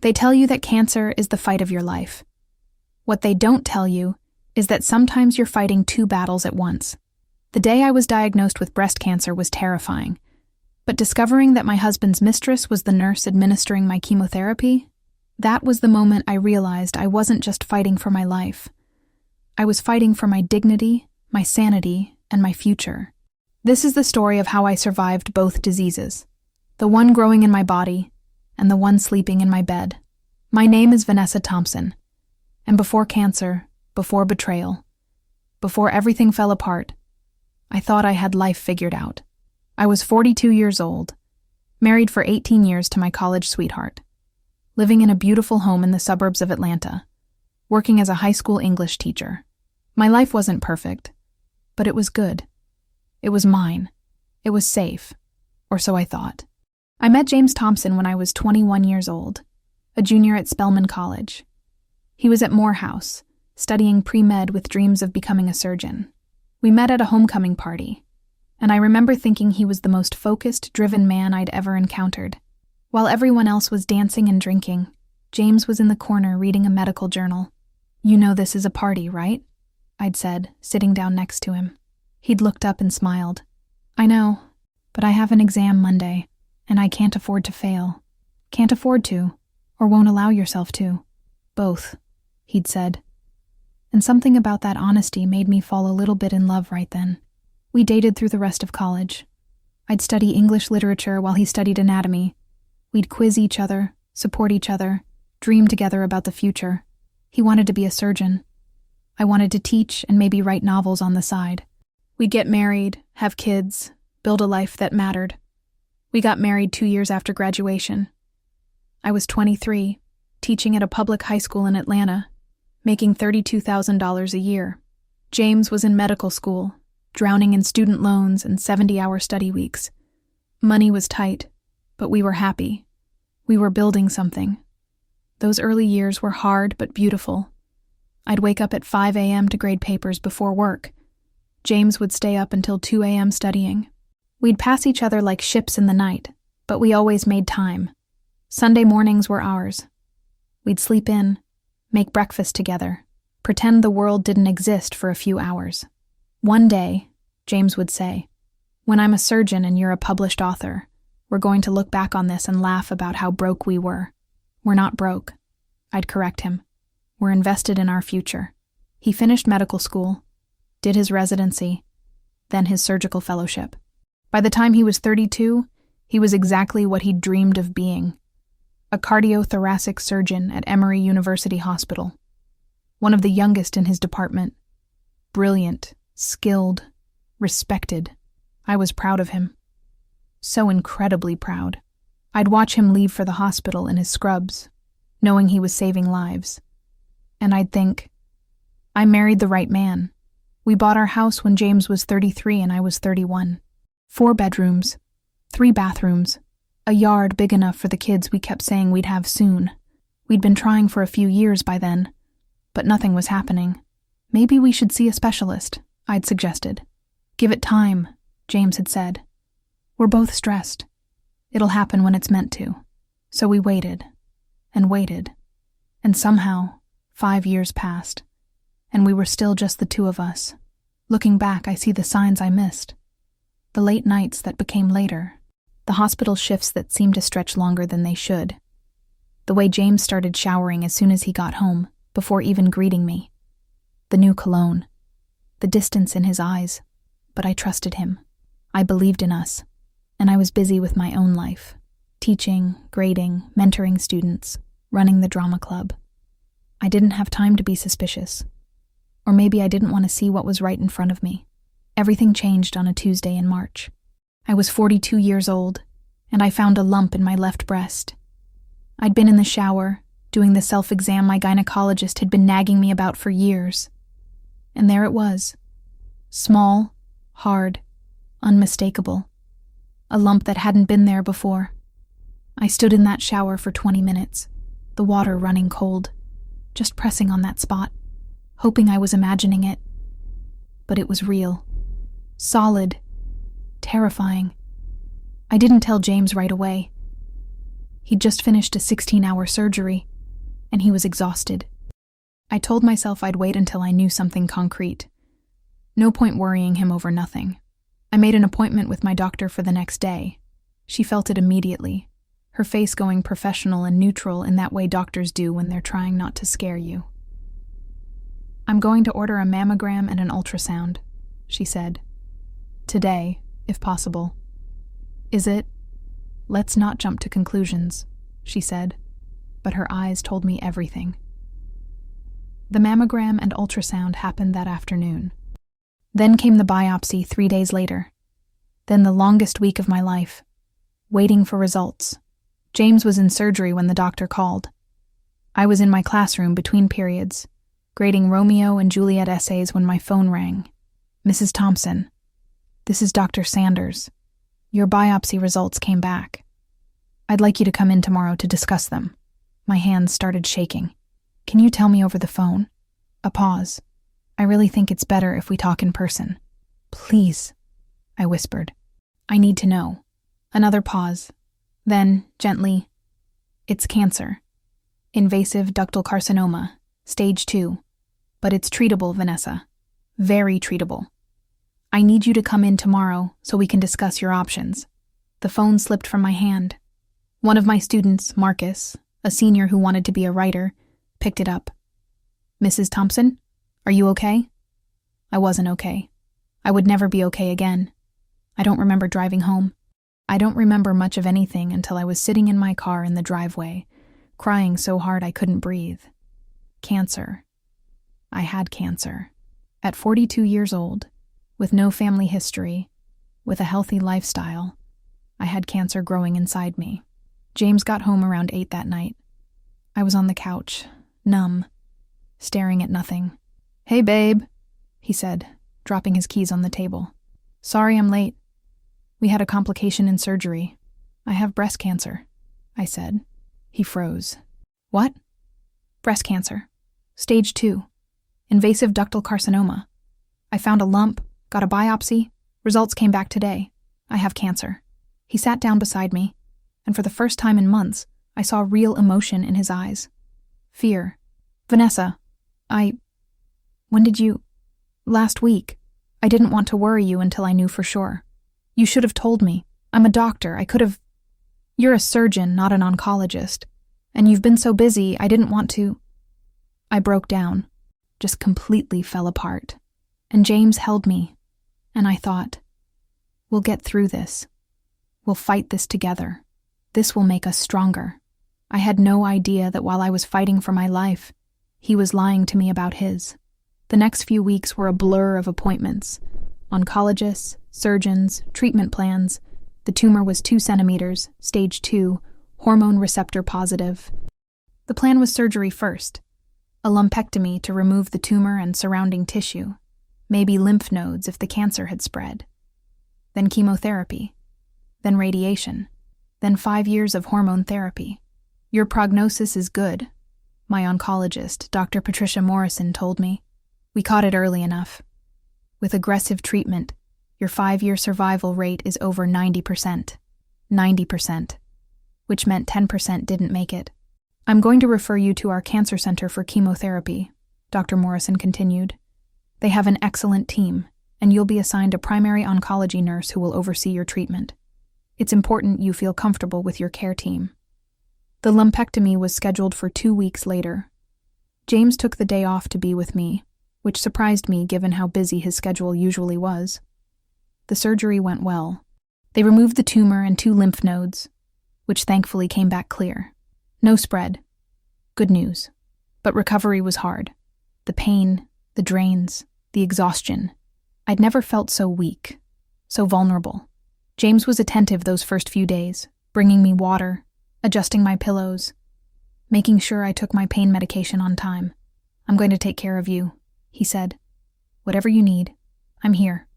They tell you that cancer is the fight of your life. What they don't tell you is that sometimes you're fighting two battles at once. The day I was diagnosed with breast cancer was terrifying, but discovering that my husband's mistress was the nurse administering my chemotherapy, that was the moment I realized I wasn't just fighting for my life. I was fighting for my dignity, my sanity, and my future. This is the story of how I survived both diseases, the one growing in my body and the one sleeping in my bed. My name is Vanessa Thompson, and before cancer, before betrayal, before everything fell apart, I thought I had life figured out. I was 42 years old, married for 18 years to my college sweetheart, living in a beautiful home in the suburbs of Atlanta, working as a high school English teacher. My life wasn't perfect, but it was good. It was mine. It was safe, or so I thought. I met James Thompson when I was 21 years old, a junior at Spelman College. He was at Morehouse, studying pre-med with dreams of becoming a surgeon. We met at a homecoming party, and I remember thinking he was the most focused, driven man I'd ever encountered. While everyone else was dancing and drinking, James was in the corner reading a medical journal. "You know this is a party, right?" I'd said, sitting down next to him. He'd looked up and smiled. "I know, but I have an exam Monday, and I can't afford to fail." "Can't afford to, or won't allow yourself to?" "Both," he'd said. And something about that honesty made me fall a little bit in love right then. We dated through the rest of college. I'd study English literature while he studied anatomy. We'd quiz each other, support each other, dream together about the future. He wanted to be a surgeon. I wanted to teach and maybe write novels on the side. We'd get married, have kids, build a life that mattered. We got married 2 years after graduation. I was 23, teaching at a public high school in Atlanta, making $32,000 a year. James was in medical school, drowning in student loans and 70-hour study weeks. Money was tight, but we were happy. We were building something. Those early years were hard but beautiful. I'd wake up at 5 a.m. to grade papers before work. James would stay up until 2 a.m. studying. We'd pass each other like ships in the night, but we always made time. Sunday mornings were ours. We'd sleep in, make breakfast together, pretend the world didn't exist for a few hours. "One day," James would say, "when I'm a surgeon and you're a published author, we're going to look back on this and laugh about how broke we were." "We're not broke," I'd correct him. "We're invested in our future." He finished medical school, did his residency, then his surgical fellowship. By the time he was 32, he was exactly what he'd dreamed of being: a cardiothoracic surgeon at Emory University Hospital. One of the youngest in his department. Brilliant, skilled, respected. I was proud of him. So incredibly proud. I'd watch him leave for the hospital in his scrubs, knowing he was saving lives. And I'd think, I married the right man. We bought our house when James was 33 and I was 31. 4 bedrooms, 3 bathrooms, a yard big enough for the kids we kept saying we'd have soon. We'd been trying for a few years by then, but nothing was happening. "Maybe we should see a specialist," I'd suggested. "Give it time," James had said. "We're both stressed. It'll happen when it's meant to." So we waited, and somehow 5 years passed, and we were still just the two of us. Looking back, I see the signs I missed. The late nights that became later, the hospital shifts that seemed to stretch longer than they should, the way James started showering as soon as he got home, before even greeting me, the new cologne, the distance in his eyes, but I trusted him. I believed in us, and I was busy with my own life, teaching, grading, mentoring students, running the drama club. I didn't have time to be suspicious, or maybe I didn't want to see what was right in front of me. Everything changed on a Tuesday in March. I was 42 years old, and I found a lump in my left breast. I'd been in the shower, doing the self-exam my gynecologist had been nagging me about for years. And there it was. Small, hard, unmistakable. A lump that hadn't been there before. I stood in that shower for 20 minutes, the water running cold, just pressing on that spot, hoping I was imagining it. But it was real. Solid. Terrifying. I didn't tell James right away. He'd just finished a 16-hour surgery, and he was exhausted. I told myself I'd wait until I knew something concrete. No point worrying him over nothing. I made an appointment with my doctor for the next day. She felt it immediately, her face going professional and neutral in that way doctors do when they're trying not to scare you. "I'm going to order a mammogram and an ultrasound," she said. "Today, if possible." "Is it?" "Let's not jump to conclusions," she said, but her eyes told me everything. The mammogram and ultrasound happened that afternoon. Then came the biopsy 3 days later. Then the longest week of my life, waiting for results. James was in surgery when the doctor called. I was in my classroom between periods, grading Romeo and Juliet essays when my phone rang. "Mrs. Thompson, this is Dr. Sanders. Your biopsy results came back. I'd like you to come in tomorrow to discuss them." My hands started shaking. "Can you tell me over the phone?" A pause. "I really think it's better if we talk in person." "Please," I whispered. "I need to know." Another pause. Then, gently, "It's cancer. Invasive ductal carcinoma, stage 2. But it's treatable, Vanessa. Very treatable. I need you to come in tomorrow so we can discuss your options." The phone slipped from my hand. One of my students, Marcus, a senior who wanted to be a writer, picked it up. "Mrs. Thompson, are you okay?" I wasn't okay. I would never be okay again. I don't remember driving home. I don't remember much of anything until I was sitting in my car in the driveway, crying so hard I couldn't breathe. Cancer. I had cancer. At 42 years old, with no family history, with a healthy lifestyle, I had cancer growing inside me. James got home around 8 that night. I was on the couch, numb, staring at nothing. "Hey, babe," he said, dropping his keys on the table. "Sorry I'm late. We had a complication in surgery. I have breast cancer," I said. He froze. "What?" "Breast cancer. Stage 2. Invasive ductal carcinoma. I found a lump, got a biopsy, results came back today. I have cancer." He sat down beside me, and for the first time in months, I saw real emotion in his eyes. Fear. "Vanessa, when did you... Last week. I didn't want to worry you until I knew for sure. You should have told me. I'm a doctor. I could have... You're a surgeon, not an oncologist. And you've been so busy, I didn't want to..." I broke down, just completely fell apart. And James held me, and I thought, we'll get through this. We'll fight this together. This will make us stronger. I had no idea that while I was fighting for my life, he was lying to me about his. The next few weeks were a blur of appointments. Oncologists, surgeons, treatment plans. The tumor was 2 centimeters, stage 2, hormone receptor positive. The plan was surgery first, a lumpectomy to remove the tumor and surrounding tissue, maybe lymph nodes if the cancer had spread. Then chemotherapy, then radiation, then 5 years of hormone therapy. "Your prognosis is good," my oncologist, Dr. Patricia Morrison, told me. "We caught it early enough. With aggressive treatment, your 5-year survival rate is over 90%. 90%. Which meant 10% didn't make it. I'm going to refer you to our cancer center for chemotherapy," Dr. Morrison continued. "They have an excellent team, and you'll be assigned a primary oncology nurse who will oversee your treatment. It's important you feel comfortable with your care team." The lumpectomy was scheduled for 2 weeks later. James took the day off to be with me, which surprised me given how busy his schedule usually was. The surgery went well. They removed the tumor and 2 lymph nodes, which thankfully came back clear. No spread. Good news. But recovery was hard. The pain, the drains, the exhaustion. I'd never felt so weak, so vulnerable. James was attentive those first few days, bringing me water, adjusting my pillows, making sure I took my pain medication on time. "I'm going to take care of you," he said. "Whatever you need, I'm here."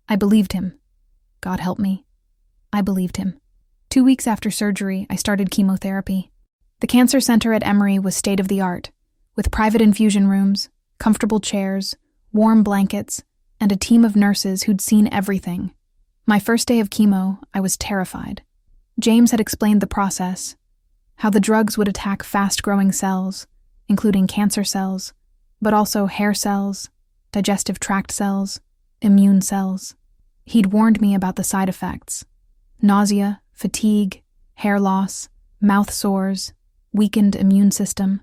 I believed him. God help me. I believed him. 2 weeks after surgery, I started chemotherapy. The cancer center at Emory was state-of-the-art, with private infusion rooms, comfortable chairs, warm blankets, and a team of nurses who'd seen everything. My first day of chemo, I was terrified. James had explained the process. how the drugs would attack fast-growing cells, including cancer cells, but also hair cells, digestive tract cells, immune cells. He'd warned me about the side effects: nausea, fatigue, hair loss, mouth sores, weakened immune system.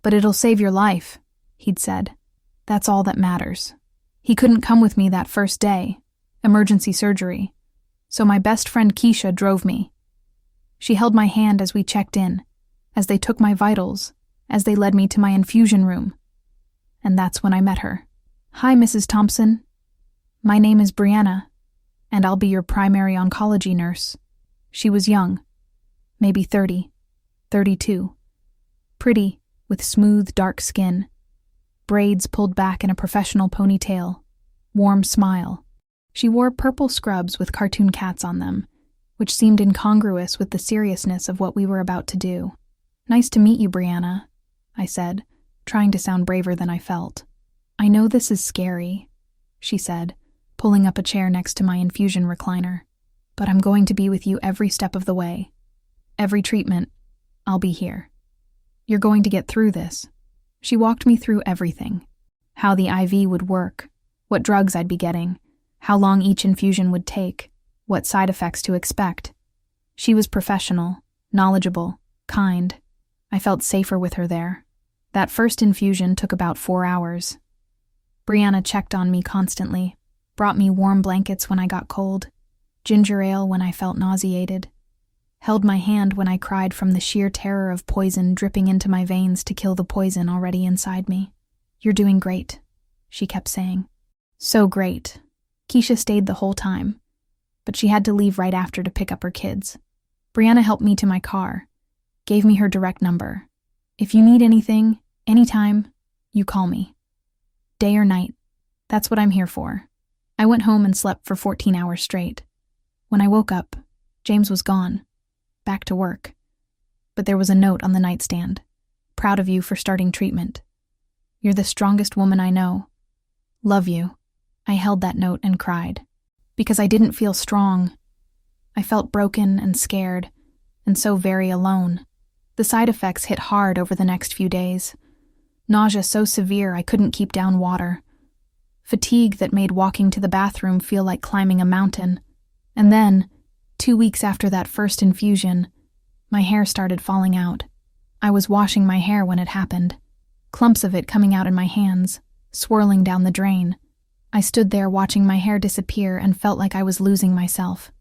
But it'll save your life, he'd said. That's all that matters. He couldn't come with me that first day, emergency surgery, so my best friend Keisha drove me. She held my hand as we checked in, as they took my vitals, as they led me to my infusion room. And that's when I met her. "Hi, Mrs. Thompson. My name is Brianna, and I'll be your primary oncology nurse." She was young, maybe 30, 32. Pretty, with smooth, dark skin, braids pulled back in a professional ponytail, warm smile. She wore purple scrubs with cartoon cats on them, which seemed incongruous with the seriousness of what we were about to do. "Nice to meet you, Brianna," I said, trying to sound braver than I felt. "I know this is scary," she said, pulling up a chair next to my infusion recliner, "but I'm going to be with you every step of the way. Every treatment, I'll be here. You're going to get through this." She walked me through everything: how the IV would work, what drugs I'd be getting, how long each infusion would take, what side effects to expect. She was professional, knowledgeable, kind. I felt safer with her there. That first infusion took about 4 hours. Brianna checked on me constantly, brought me warm blankets when I got cold, ginger ale when I felt nauseated, held my hand when I cried from the sheer terror of poison dripping into my veins to kill the poison already inside me. "You're doing great," she kept saying. "So great." Keisha stayed the whole time, but she had to leave right after to pick up her kids. Brianna helped me to my car, gave me her direct number. "If you need anything, anytime, you call me. Day or night, that's what I'm here for." I went home and slept for 14 hours straight. When I woke up, James was gone, back to work. But there was a note on the nightstand: "Proud of you for starting treatment. You're the strongest woman I know. Love you." I held that note and cried, because I didn't feel strong. I felt broken and scared, and so very alone. The side effects hit hard over the next few days. Nausea so severe I couldn't keep down water. Fatigue that made walking to the bathroom feel like climbing a mountain. And then, 2 weeks after that first infusion, my hair started falling out. I was washing my hair when it happened, clumps of it coming out in my hands, swirling down the drain. I stood there watching my hair disappear and felt like I was losing myself.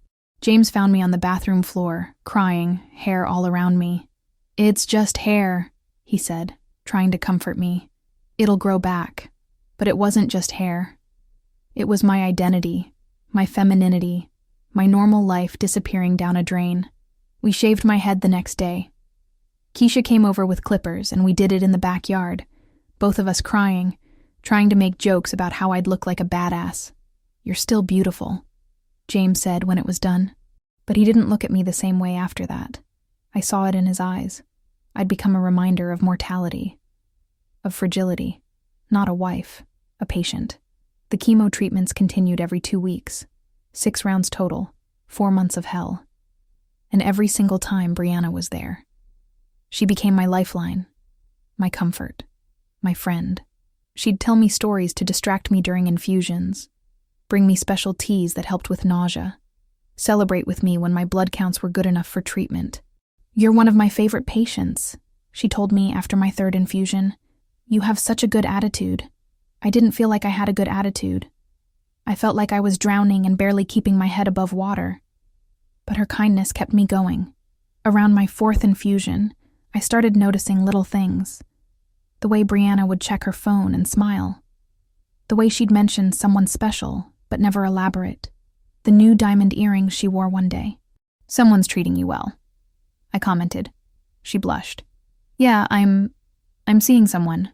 James found me on the bathroom floor, crying, hair all around me. "It's just hair," he said, trying to comfort me. "It'll grow back." But it wasn't just hair. It was my identity, my femininity, my normal life disappearing down a drain. We shaved my head the next day. Keisha came over with clippers, and we did it in the backyard, both of us crying, trying to make jokes about how I'd look like a badass. "You're still beautiful," James said when it was done. But he didn't look at me the same way after that. I saw it in his eyes. I'd become a reminder of mortality, of fragility, not a wife, a patient. The chemo treatments continued every 2 weeks, 6 rounds total, 4 months of hell. And every single time Brianna was there. She became my lifeline, my comfort, my friend. She'd tell me stories to distract me during infusions, bring me special teas that helped with nausea, celebrate with me when my blood counts were good enough for treatment. "You're one of my favorite patients," she told me after my 3rd infusion. "You have such a good attitude." I didn't feel like I had a good attitude. I felt like I was drowning and barely keeping my head above water. But her kindness kept me going. Around my 4th infusion, I started noticing little things. The way Brianna would check her phone and smile. The way she'd mention someone special, but never elaborate. The new diamond earrings she wore one day. "Someone's treating you well," I commented. She blushed. "Yeah, I'm seeing someone.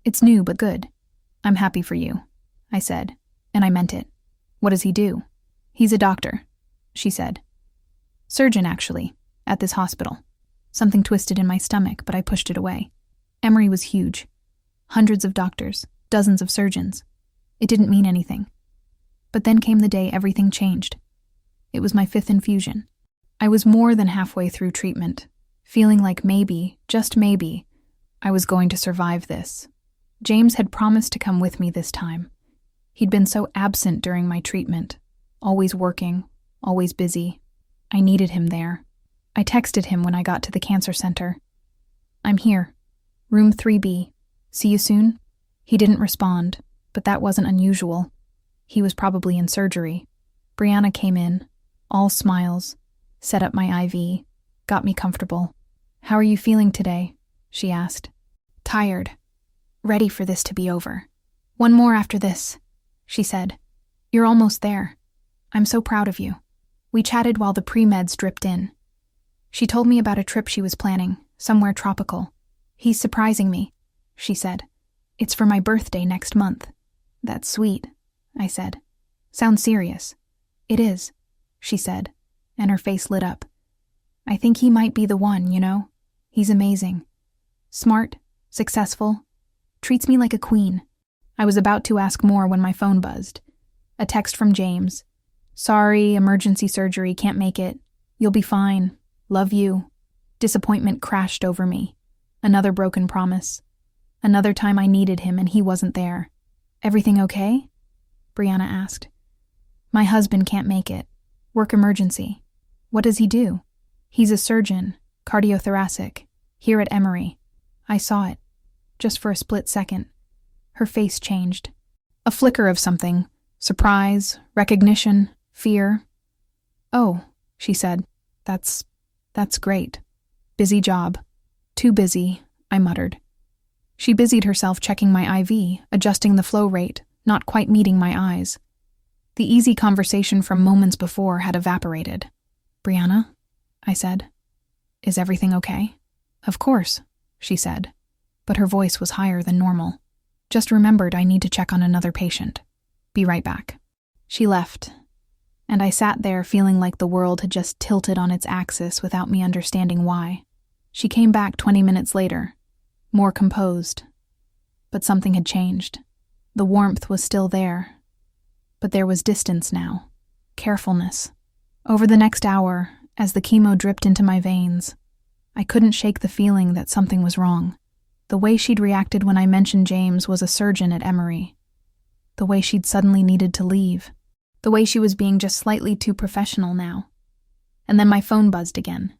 It's new but good. I'm happy for you," I said, and I meant it. "What does he do?" "He's a doctor," she said. "Surgeon, actually, at this hospital." Something twisted in my stomach, but I pushed it away. Emory was huge. Hundreds of doctors, dozens of surgeons. It didn't mean anything. But then came the day everything changed. It was my 5th infusion. I was more than halfway through treatment. feeling like maybe, just maybe, I was going to survive this. James had promised to come with me this time. He'd been so absent during my treatment, always working, always busy. I needed him there. I texted him when I got to the cancer center. "I'm here. Room 3B. See you soon?" He didn't respond, but that wasn't unusual. He was probably in surgery. Brianna came in, all smiles, set up my IV, got me comfortable. "How are you feeling today?" she asked. "Tired. Ready for this to be over. One more after this," she said. "You're almost there. I'm so proud of you." We chatted while the pre-meds dripped in. She told me about a trip she was planning, somewhere tropical. "He's surprising me," she said. "It's for my birthday next month." "That's sweet," I said. "Sounds serious." "It is," she said, and her face lit up. "I think he might be the one, you know? He's amazing. Smart, successful, treats me like a queen." I was about to ask more when my phone buzzed. A text from James. "Sorry, emergency surgery, can't make it. You'll be fine. Love you." Disappointment crashed over me. Another broken promise. Another time I needed him and he wasn't there. "Everything okay?" Brianna asked. "My husband can't make it. Work emergency." "What does he do?" "He's a surgeon, cardiothoracic, here at Emory." I saw it, just for a split second. Her face changed. A flicker of something. Surprise, recognition, fear. "Oh," she said. That's great. Busy job." "Too busy," I muttered. She busied herself checking my IV, adjusting the flow rate, not quite meeting my eyes. The easy conversation from moments before had evaporated. "Brianna?" I said. "Is everything okay?" "Of course," she said, but her voice was higher than normal. "Just remembered I need to check on another patient. Be right back." She left, and I sat there feeling like the world had just tilted on its axis without me understanding why. She came back 20 minutes later, more composed. But something had changed. The warmth was still there, but there was distance now, carefulness. Over the next hour, as the chemo dripped into my veins, I couldn't shake the feeling that something was wrong. The way she'd reacted when I mentioned James was a surgeon at Emory. The way she'd suddenly needed to leave. The way she was being just slightly too professional now. And then my phone buzzed again.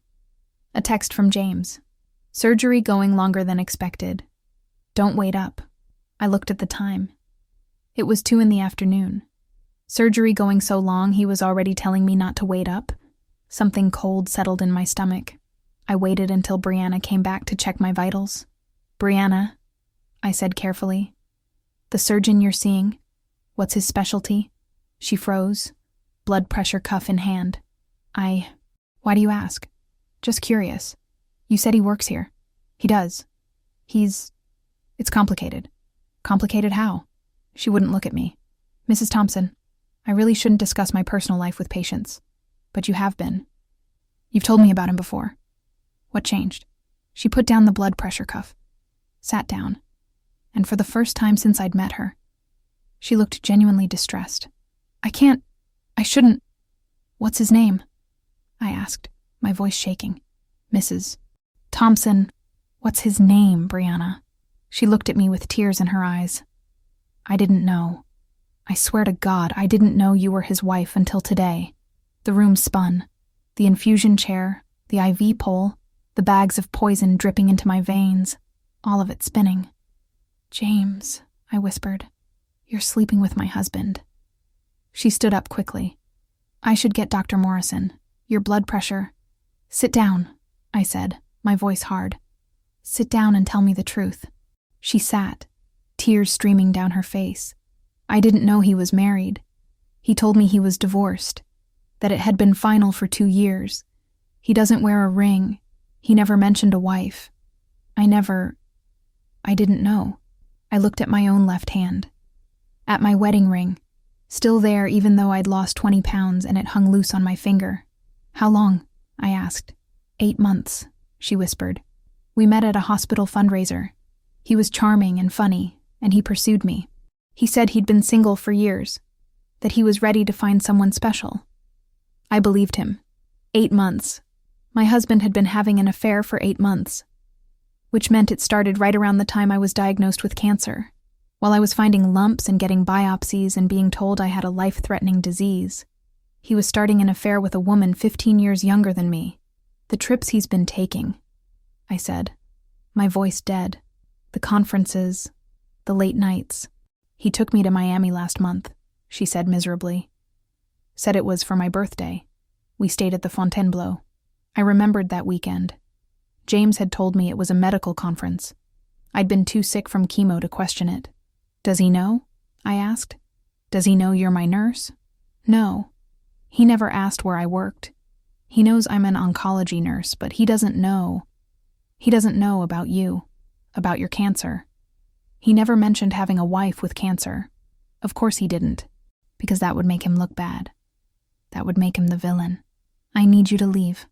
A text from James. "Surgery going longer than expected. Don't wait up." I looked at the time. It was 2 p.m. Surgery going so long he was already telling me not to wait up. Something cold settled in my stomach. I waited until Brianna came back to check my vitals. "Brianna," I said carefully. "The surgeon you're seeing, what's his specialty?" She froze, blood pressure cuff in hand. Why do you ask?" "Just curious. You said he works here." "He does. It's complicated." "Complicated how?" She wouldn't look at me. "Mrs. Thompson, I really shouldn't discuss my personal life with patients, but you have been. You've told me about him before. What changed?" She put down the blood pressure cuff, sat down, and for the first time since I'd met her, she looked genuinely distressed. I shouldn't. "What's his name?" I asked, my voice shaking. "Mrs. Thompson, what's his name, Brianna?" She looked at me with tears in her eyes. "I didn't know. I swear to God, I didn't know you were his wife until today." The room spun. The infusion chair, the IV pole, the bags of poison dripping into my veins, all of it spinning. "James," I whispered, "you're sleeping with my husband." She stood up quickly. "I should get Dr. Morrison. Your blood pressure." "Sit down," I said, my voice hard. "Sit down and tell me the truth." She sat, tears streaming down her face. "I didn't know he was married. He told me he was divorced, that it had been final for 2 years. He doesn't wear a ring. He never mentioned a wife. I didn't know." I looked at my own left hand. At my wedding ring, still there even though I'd lost 20 pounds and it hung loose on my finger. "How long?" I asked. 8 months, she whispered. "We met at a hospital fundraiser. He was charming and funny, and he pursued me. He said he'd been single for years, that he was ready to find someone special. I believed him. 8 months. My husband had been having an affair for 8 months, which meant it started right around the time I was diagnosed with cancer. While I was finding lumps and getting biopsies and being told I had a life-threatening disease, he was starting an affair with a woman 15 years younger than me. The trips he's been taking, I said, my voice dead. The conferences, the late nights. He took me to Miami last month, she said miserably. Said it was for my birthday. We stayed at the Fontainebleau. I remembered that weekend. James had told me it was a medical conference. I'd been too sick from chemo to question it. Does he know? I asked. Does he know you're my nurse? No. He never asked where I worked. He knows I'm an oncology nurse, but he doesn't know. He doesn't know about you, about your cancer. He never mentioned having a wife with cancer. Of course he didn't, because that would make him look bad. That would make him the villain. I need you to leave,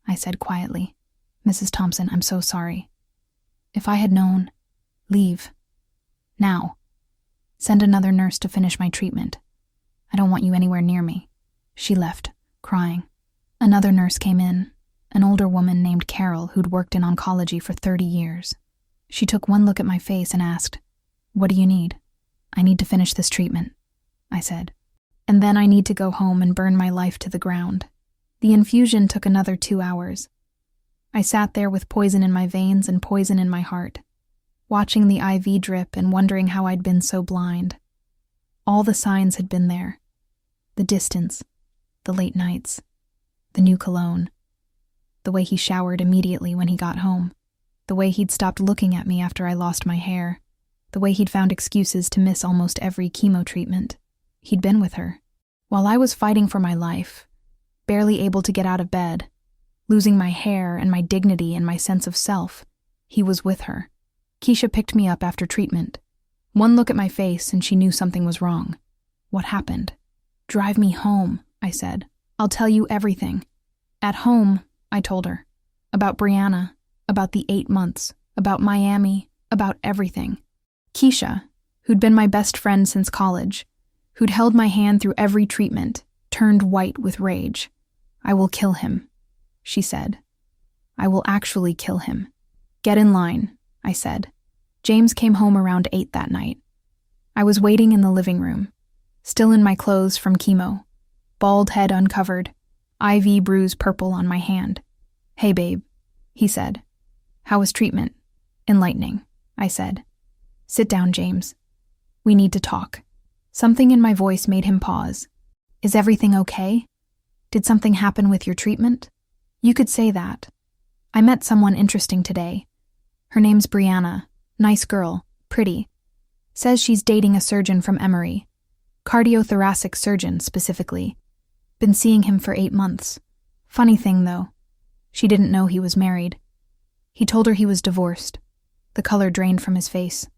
I said quietly. Mrs. Thompson, I'm so sorry. If I had known, leave. Now. Send another nurse to finish my treatment. I don't want you anywhere near me. She left, crying. Another nurse came in, an older woman named Carol who'd worked in oncology for 30 years. She took one look at my face and asked, What do you need? I need to finish this treatment, I said. And then I need to go home and burn my life to the ground. The infusion took another 2 hours. I sat there with poison in my veins and poison in my heart, watching the IV drip and wondering how I'd been so blind. All the signs had been there. The distance, the late nights, the new cologne, the way he showered immediately when he got home, the way he'd stopped looking at me after I lost my hair, the way he'd found excuses to miss almost every chemo treatment. He'd been with her. While I was fighting for my life, barely able to get out of bed, losing my hair and my dignity and my sense of self, he was with her. Keisha picked me up after treatment. One look at my face and she knew something was wrong. What happened? Drive me home, I said. I'll tell you everything. At home, I told her. About Brianna, about the 8 months, about Miami, about everything. Keisha, who'd been my best friend since college, who'd held my hand through every treatment, turned white with rage. I will kill him, she said. I will actually kill him. Get in line, I said. James came home around 8 that night. I was waiting in the living room, still in my clothes from chemo, bald head uncovered, IV bruise purple on my hand. Hey, babe, he said. How was treatment? Enlightening, I said. Sit down, James. We need to talk. Something in my voice made him pause. Is everything okay? Did something happen with your treatment? You could say that. I met someone interesting today. Her name's Brianna. Nice girl. Pretty. Says she's dating a surgeon from Emory. Cardiothoracic surgeon, specifically. Been seeing him for 8 months. Funny thing, though. She didn't know he was married. He told her he was divorced. The color drained from his face.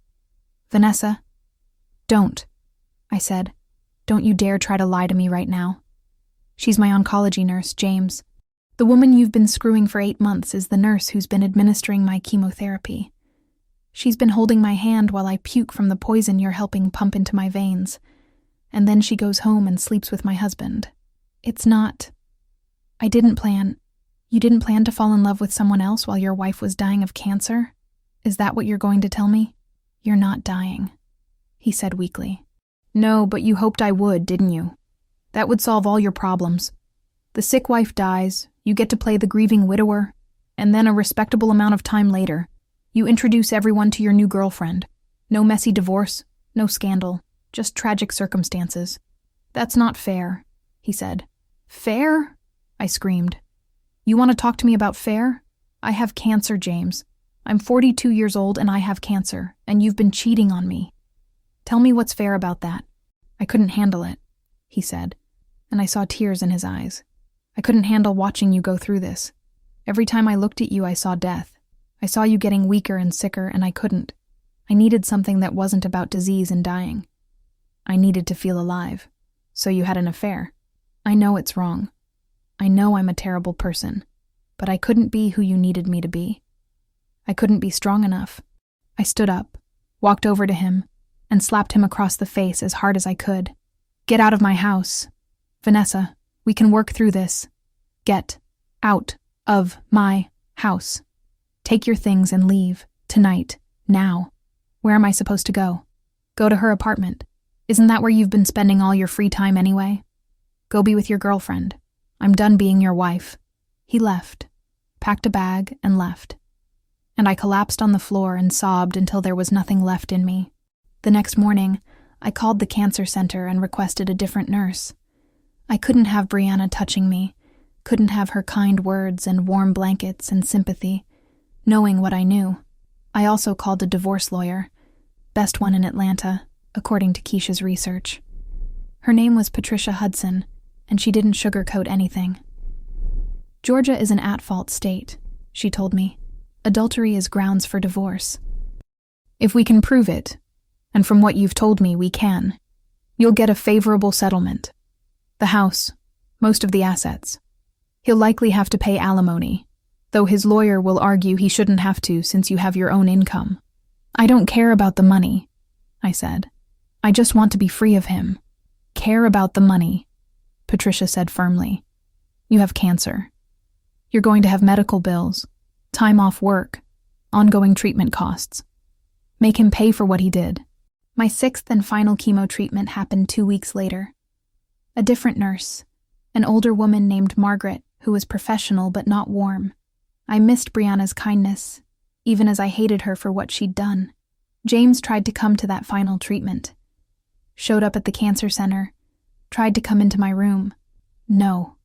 Vanessa? Don't, I said. Don't you dare try to lie to me right now. She's my oncology nurse, James. The woman you've been screwing for 8 months is the nurse who's been administering my chemotherapy. She's been holding my hand while I puke from the poison you're helping pump into my veins. And then she goes home and sleeps with my husband. It's not... You didn't plan to fall in love with someone else while your wife was dying of cancer? Is that what you're going to tell me? You're not dying, he said weakly. No, but you hoped I would, didn't you? That would solve all your problems. The sick wife dies, you get to play the grieving widower, and then a respectable amount of time later, you introduce everyone to your new girlfriend. No messy divorce, no scandal, just tragic circumstances. That's not fair, he said. Fair? I screamed. You want to talk to me about fair? I have cancer, James. I'm 42 years old and I have cancer, and you've been cheating on me. Tell me what's fair about that. I couldn't handle it, he said, and I saw tears in his eyes. I couldn't handle watching you go through this. Every time I looked at you, I saw death. I saw you getting weaker and sicker, and I couldn't. I needed something that wasn't about disease and dying. I needed to feel alive. So you had an affair. I know it's wrong. I know I'm a terrible person, but I couldn't be who you needed me to be. I couldn't be strong enough. I stood up, walked over to him, and slapped him across the face as hard as I could. Get out of my house. Vanessa, we can work through this. Get out of my house. Take your things and leave. Tonight. Now. Where am I supposed to go? Go to her apartment. Isn't that where you've been spending all your free time anyway? Go be with your girlfriend. I'm done being your wife. He left, packed a bag, and left. And I collapsed on the floor and sobbed until there was nothing left in me. The next morning, I called the cancer center and requested a different nurse. I couldn't have Brianna touching me, couldn't have her kind words and warm blankets and sympathy, knowing what I knew. I also called a divorce lawyer, best one in Atlanta, according to Keisha's research. Her name was Patricia Hudson, and she didn't sugarcoat anything. Georgia is an at-fault state, she told me. Adultery is grounds for divorce. If we can prove it, and from what you've told me we can, you'll get a favorable settlement. The house, most of the assets. He'll likely have to pay alimony, though his lawyer will argue he shouldn't have to since you have your own income. I don't care about the money, I said. I just want to be free of him. Care about the money, Patricia said firmly. You have cancer. You're going to have medical bills, time off work, ongoing treatment costs. Make him pay for what he did. My 6th and final chemo treatment happened 2 weeks later. A different nurse, an older woman named Margaret, who was professional but not warm. I missed Brianna's kindness, even as I hated her for what she'd done. James tried to come to that final treatment. Showed up at the cancer center, tried to come into my room. No,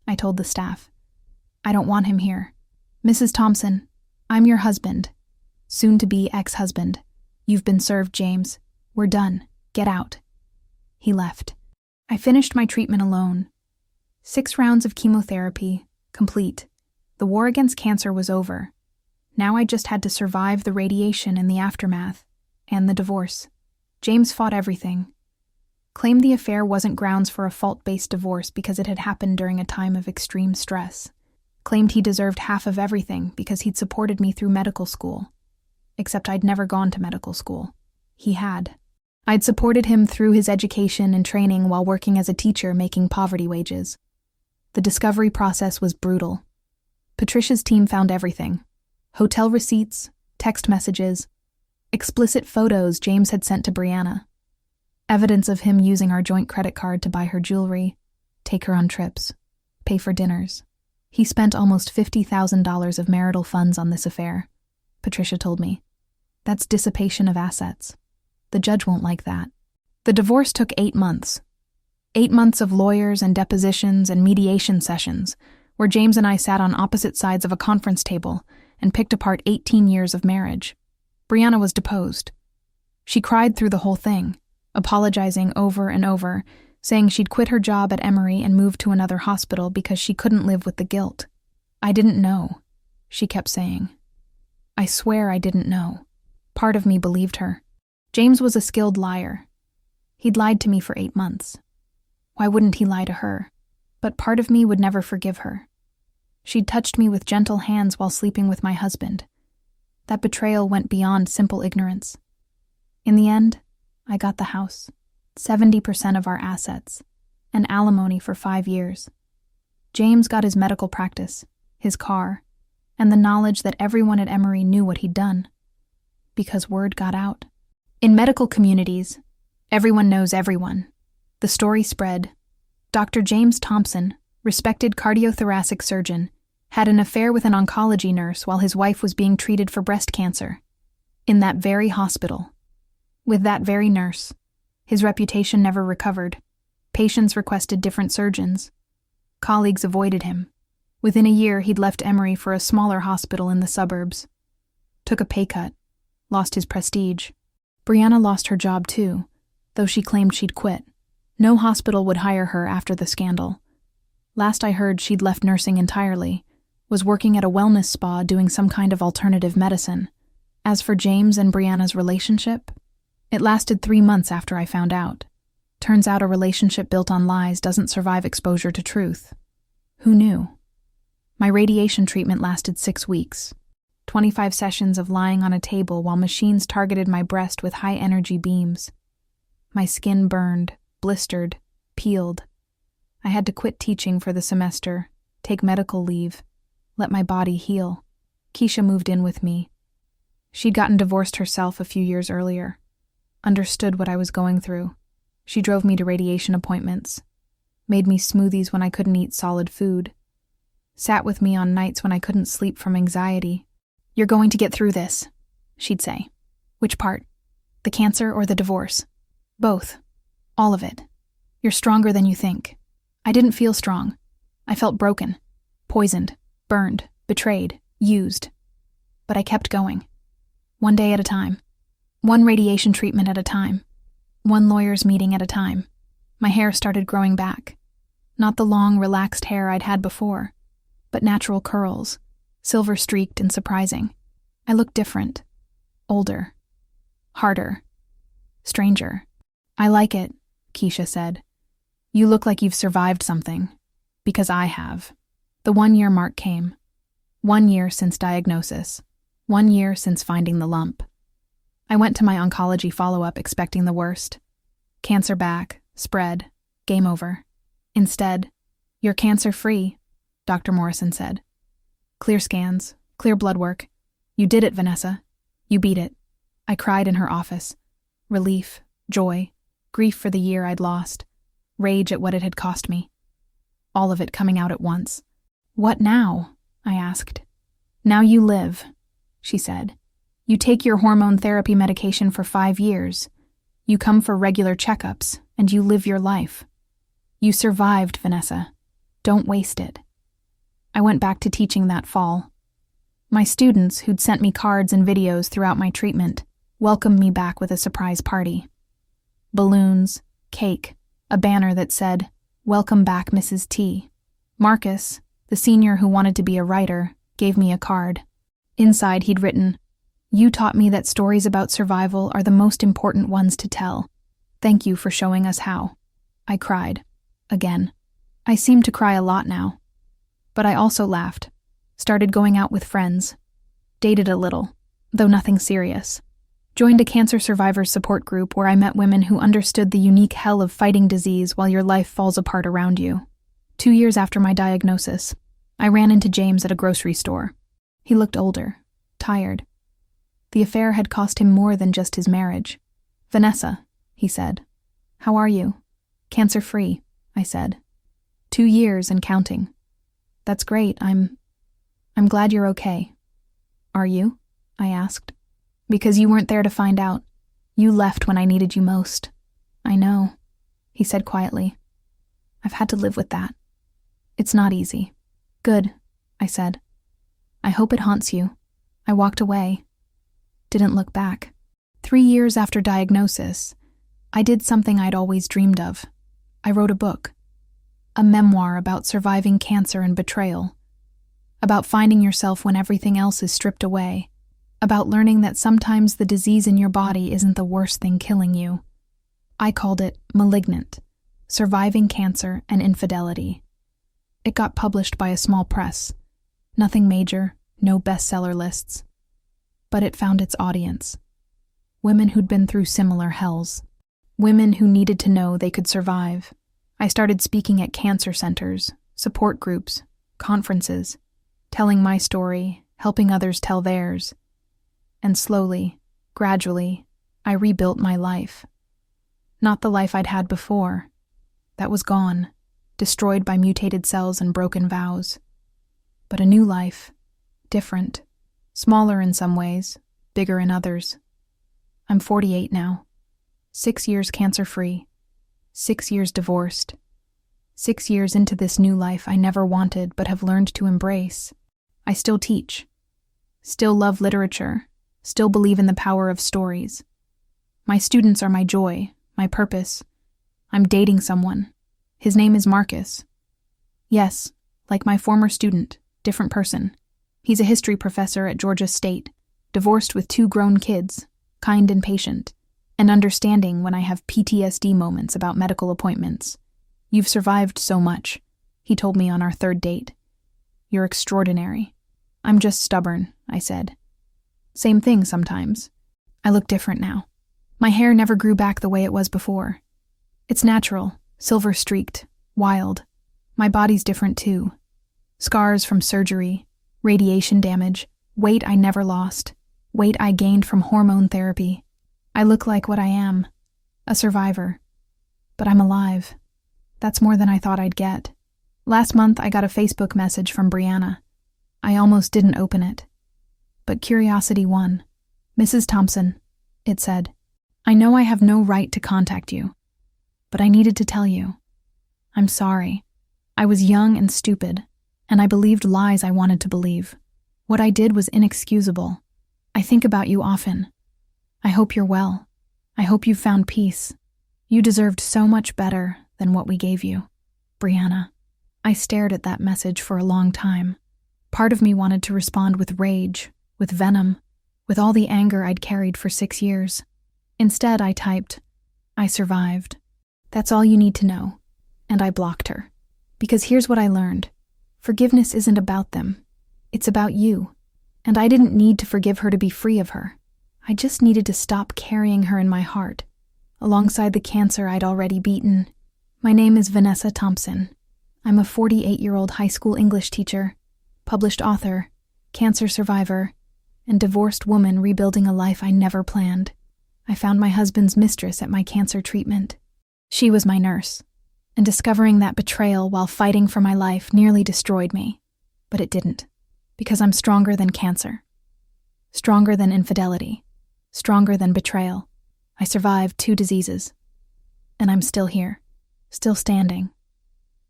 I told the staff. I don't want him here. Mrs. Thompson, I'm your husband. Soon-to-be ex-husband. You've been served, James. We're done. Get out. He left. I finished my treatment alone. 6 rounds of chemotherapy, complete. The war against cancer was over. Now I just had to survive the radiation and the aftermath, and the divorce. James fought everything. Claimed the affair wasn't grounds for a fault-based divorce because it had happened during a time of extreme stress. Claimed he deserved half of everything because he'd supported me through medical school. Except I'd never gone to medical school. He had. I'd supported him through his education and training while working as a teacher making poverty wages. The discovery process was brutal. Patricia's team found everything. Hotel receipts, text messages, explicit photos James had sent to Brianna. Evidence of him using our joint credit card to buy her jewelry, take her on trips, pay for dinners. He spent almost $50,000 of marital funds on this affair, Patricia told me. That's dissipation of assets. The judge won't like that. The divorce took 8 months. 8 months of lawyers and depositions and mediation sessions, where James and I sat on opposite sides of a conference table and picked apart 18 years of marriage. Brianna was deposed. She cried through the whole thing, apologizing over and over, saying she'd quit her job at Emory and moved to another hospital because she couldn't live with the guilt. I didn't know, she kept saying. I swear I didn't know. Part of me believed her. James was a skilled liar. He'd lied to me for 8 months. Why wouldn't he lie to her? But part of me would never forgive her. She'd touched me with gentle hands while sleeping with my husband. That betrayal went beyond simple ignorance. In the end, I got the house, 70% of our assets, and alimony for 5 years. James got his medical practice, his car, and the knowledge that everyone at Emory knew what he'd done. Because word got out. In medical communities, everyone knows everyone. The story spread. Dr. James Thompson, respected cardiothoracic surgeon, had an affair with an oncology nurse while his wife was being treated for breast cancer. In that very hospital. With that very nurse. His reputation never recovered. Patients requested different surgeons. Colleagues avoided him. Within a year, he'd left Emory for a smaller hospital in the suburbs. Took a pay cut. Lost his prestige. Brianna lost her job too, though she claimed she'd quit. No hospital would hire her after the scandal. Last I heard, she'd left nursing entirely, was working at a wellness spa doing some kind of alternative medicine. As for James and Brianna's relationship, it lasted 3 months after I found out. Turns out a relationship built on lies doesn't survive exposure to truth. Who knew? My radiation treatment lasted 6 weeks. 25 sessions of lying on a table while machines targeted my breast with high-energy beams. My skin burned, blistered, peeled. I had to quit teaching for the semester, take medical leave, let my body heal. Keisha moved in with me. She'd gotten divorced herself a few years earlier, understood what I was going through. She drove me to radiation appointments, made me smoothies when I couldn't eat solid food, sat with me on nights when I couldn't sleep from anxiety. "You're going to get through this," she'd say. "Which part? The cancer or the divorce?" "Both. All of it. You're stronger than you think." I didn't feel strong. I felt broken, poisoned, burned, betrayed, used. But I kept going. One day at a time. One radiation treatment at a time. One lawyer's meeting at a time. My hair started growing back. Not the long, relaxed hair I'd had before, but natural curls, silver-streaked and surprising. I looked different. Older. Harder. Stranger. "I like it," Keisha said. "You look like you've survived something. Because I have." The 1-year mark came. 1 year since diagnosis. 1 year since finding the lump. I went to my oncology follow-up expecting the worst. Cancer back, spread, game over. Instead, "You're cancer-free," Dr. Morrison said. "Clear scans, clear blood work. You did it, Vanessa. You beat it." I cried in her office. Relief, joy, grief for the year I'd lost, rage at what it had cost me. All of it coming out at once. "What now?" I asked. "Now you live," she said. "You take your hormone therapy medication for 5 years. You come for regular checkups, and you live your life. You survived, Vanessa. Don't waste it." I went back to teaching that fall. My students, who'd sent me cards and videos throughout my treatment, welcomed me back with a surprise party. Balloons, cake, a banner that said, "Welcome back, Mrs. T." Marcus, the senior who wanted to be a writer, gave me a card. Inside he'd written, "You taught me that stories about survival are the most important ones to tell. Thank you for showing us how." I cried. Again. I seemed to cry a lot now. But I also laughed, started going out with friends, dated a little, though nothing serious. Joined a cancer survivors support group where I met women who understood the unique hell of fighting disease while your life falls apart around you. 2 years after my diagnosis, I ran into James at a grocery store. He looked older, tired. The affair had cost him more than just his marriage. "Vanessa," he said. "How are you?" "Cancer-free," I said. 2 years and counting. "That's great. I'm glad you're okay." "Are you?" I asked. "Because you weren't there to find out. You left when I needed you most." "I know," he said quietly. "I've had to live with that. It's not easy." "Good," I said. "I hope it haunts you." I walked away. Didn't look back. 3 years after diagnosis, I did something I'd always dreamed of. I wrote a book. A memoir about surviving cancer and betrayal. About finding yourself when everything else is stripped away. About learning that sometimes the disease in your body isn't the worst thing killing you. I called it Malignant: Surviving Cancer and Infidelity. It got published by a small press. Nothing major, no bestseller lists. But it found its audience. Women who'd been through similar hells. Women who needed to know they could survive. I started speaking at cancer centers, support groups, conferences, telling my story, helping others tell theirs. And slowly, gradually, I rebuilt my life. Not the life I'd had before. That was gone, destroyed by mutated cells and broken vows. But a new life, different, smaller in some ways, bigger in others. I'm 48 now. 6 years cancer-free. 6 years divorced. 6 years into this new life I never wanted but have learned to embrace. I still teach. Still love literature. Still believe in the power of stories. My students are my joy, my purpose. I'm dating someone. His name is Marcus. Yes, like my former student, different person. He's a history professor at Georgia State, divorced with 2 grown kids, kind and patient, and understanding when I have PTSD moments about medical appointments. "You've survived so much," he told me on our 3rd date. "You're extraordinary." "I'm just stubborn," I said. Same thing sometimes. I look different now. My hair never grew back the way it was before. It's natural, silver-streaked, wild. My body's different too. Scars from surgery, Radiation damage, weight I never lost, weight I gained from hormone therapy. I look like what I am, a survivor. But I'm alive. That's more than I thought I'd get. Last month I got a Facebook message from Brianna. I almost didn't open it. But curiosity won. Mrs. Thompson, it said, I know I have no right to contact you, but I needed to tell you. I'm sorry. I was young and stupid, and I believed lies I wanted to believe. What I did was inexcusable. I think about you often. I hope you're well. I hope you've found peace. You deserved so much better than what we gave you. Brianna. I stared at that message for a long time. Part of me wanted to respond with rage, with venom, with all the anger I'd carried for 6 years. Instead, I typed, I survived. That's all you need to know. And I blocked her. Because here's what I learned. Forgiveness isn't about them. It's about you. And I didn't need to forgive her to be free of her. I just needed to stop carrying her in my heart, alongside the cancer I'd already beaten. My name is Vanessa Thompson. I'm a 48-year-old high school English teacher, published author, cancer survivor, and divorced woman rebuilding a life I never planned. I found my husband's mistress at my cancer treatment. She was my nurse, and discovering that betrayal while fighting for my life nearly destroyed me. But it didn't, because I'm stronger than cancer, stronger than infidelity, stronger than betrayal. I survived 2 diseases, and I'm still here, still standing,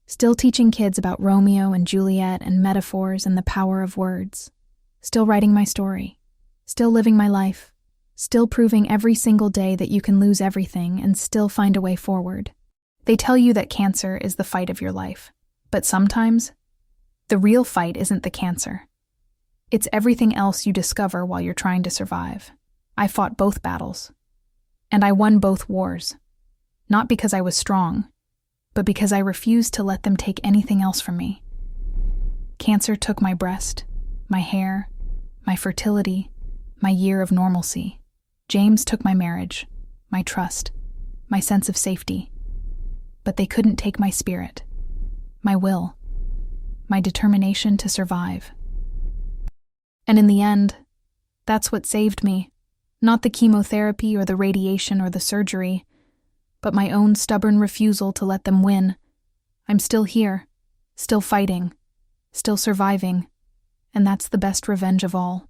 still teaching kids about Romeo and Juliet and metaphors and the power of words, still writing my story, still living my life, still proving every single day that you can lose everything and still find a way forward. They tell you that cancer is the fight of your life, but sometimes the real fight isn't the cancer. It's everything else you discover while you're trying to survive. I fought both battles, and I won both wars, not because I was strong, but because I refused to let them take anything else from me. Cancer took my breast, my hair, my fertility, my year of normalcy. James took my marriage, my trust, my sense of safety. But they couldn't take my spirit, my will, my determination to survive. And in the end, that's what saved me. Not the chemotherapy or the radiation or the surgery, but my own stubborn refusal to let them win. I'm still here, still fighting, still surviving, and that's the best revenge of all.